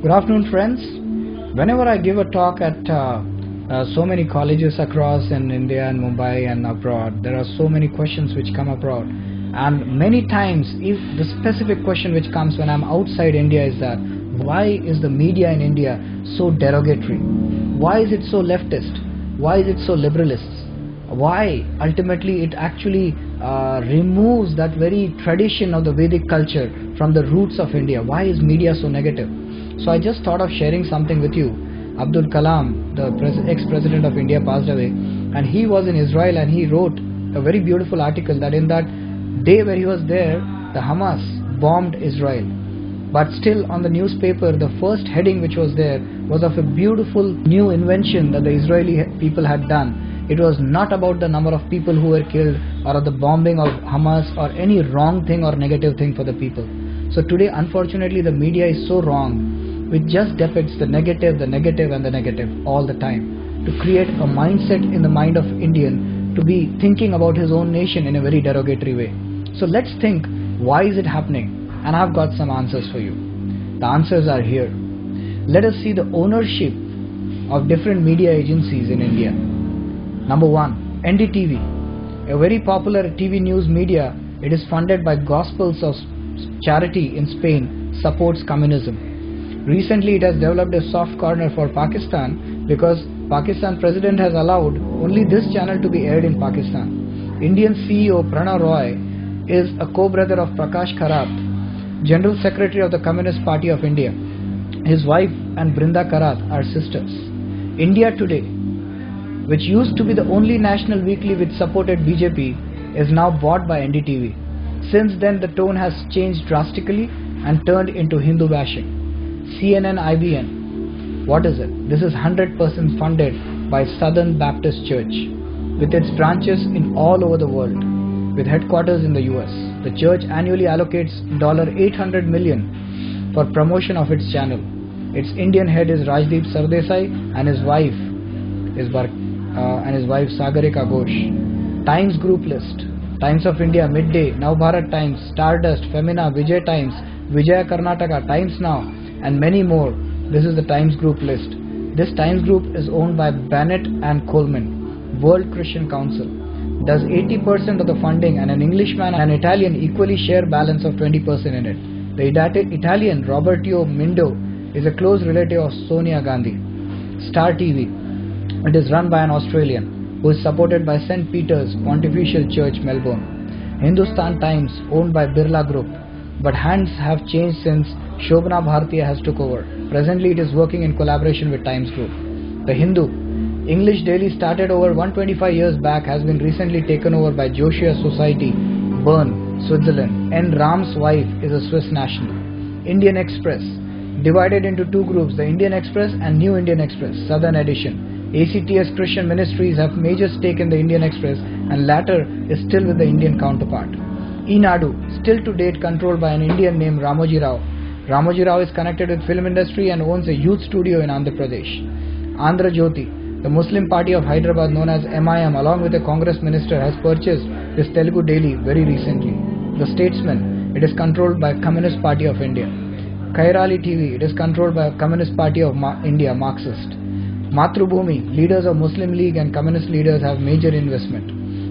Good afternoon, friends. Whenever I give a talk at so many colleges across in India and Mumbai and abroad, there are so many questions which come abroad. And many times, if the specific question which comes when I'm outside India is that, why is the media in India so derogatory? Why is it so leftist? Why is it so liberalist? Why ultimately it actually removes that very tradition of the Vedic culture from the roots of India? Why is media so negative? So I just thought of sharing something with you. Abdul Kalam, the ex-president of India, passed away, and he was in Israel, and he wrote a very beautiful article that in that day where he was there, the Hamas bombed Israel. But still on the newspaper, the first heading which was there was of a beautiful new invention that the Israeli people had done. It was not about the number of people who were killed or of the bombing of Hamas or any wrong thing or negative thing for the people. So today, unfortunately, the media is so wrong. It just depicts the negative and the negative all the time to create a mindset in the mind of Indian to be thinking about his own nation in a very derogatory way. So let's think, why is it happening? And I've got some answers for you. The answers are here. Let us see the ownership of different media agencies in India. Number one, NDTV, a very popular TV news media. It is funded by Gospels of Charity in Spain, supports communism. Recently, it has developed a soft corner for Pakistan because Pakistan president has allowed only this channel to be aired in Pakistan. Indian CEO Pranav Roy is a co-brother of Prakash Karat, General Secretary of the Communist Party of India. His wife and Brinda Karat are sisters. India Today, which used to be the only national weekly which supported BJP, is now bought by NDTV. Since then, the tone has changed drastically and turned into Hindu bashing. CNN IBN, what is it? This is 100% funded by Southern Baptist Church with its branches in all over the world with headquarters in the US. The church annually allocates $800 million for promotion of its channel. Its Indian head is Rajdeep Sardesai and his wife Sagarika Ghosh. Times Group list: Times of India, Midday, Navbharat Times, Stardust, Femina, Vijay Times, Vijaya Karnataka, Times Now, and many more. This is the Times Group list. This Times Group is owned by Bennett and Coleman, World Christian Council. Does 80% of the funding, and an Englishman and an Italian equally share balance of 20% in it. The Italian Roberto Mindo is a close relative of Sonia Gandhi. Star TV, it is run by an Australian who is supported by St. Peter's Pontifical Church, Melbourne. Hindustan Times, owned by Birla Group, but hands have changed since Shobana Bhartiya has took over. Presently, it is working in collaboration with Times Group. The Hindu, English daily started over 125 years back, has been recently taken over by Joshua Society, Bern, Switzerland. N. Ram's wife is a Swiss national. Indian Express, divided into two groups, the Indian Express and New Indian Express, Southern Edition. ACTS Christian Ministries have major stake in the Indian Express, and latter is still with the Indian counterpart. Enadu, still to date controlled by an Indian named Ramoji Rao. Ramoji Rao is connected with film industry and owns a youth studio in Andhra Pradesh. Andhra Jyoti, the Muslim party of Hyderabad known as MIM, along with a Congress minister, has purchased this Telugu daily very recently. The Statesman, it is controlled by Communist Party of India. Kairali TV, it is controlled by Communist Party of India, Marxist. Mathrubhumi, leaders of Muslim League and Communist leaders have major investment.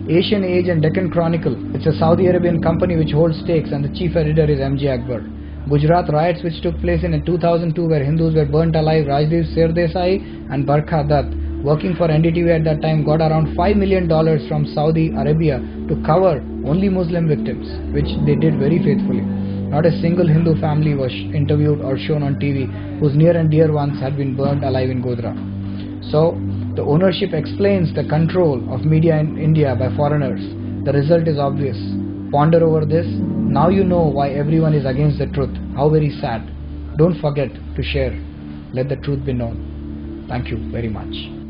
Asian Age and Deccan Chronicle, it's a Saudi Arabian company which holds stakes, and the chief editor is MJ Akbar. Gujarat riots which took place in 2002 where Hindus were burnt alive, Rajdeep Sardesai and Barkha Dutt, working for NDTV at that time, got around $5 million from Saudi Arabia to cover only Muslim victims, which they did very faithfully. Not a single Hindu family was interviewed or shown on TV whose near and dear ones had been burnt alive in Godhra. So, the ownership explains the control of media in India by foreigners. The result is obvious. Ponder over this. Now you know why everyone is against the truth. How very sad. Don't forget to share. Let the truth be known. Thank you very much.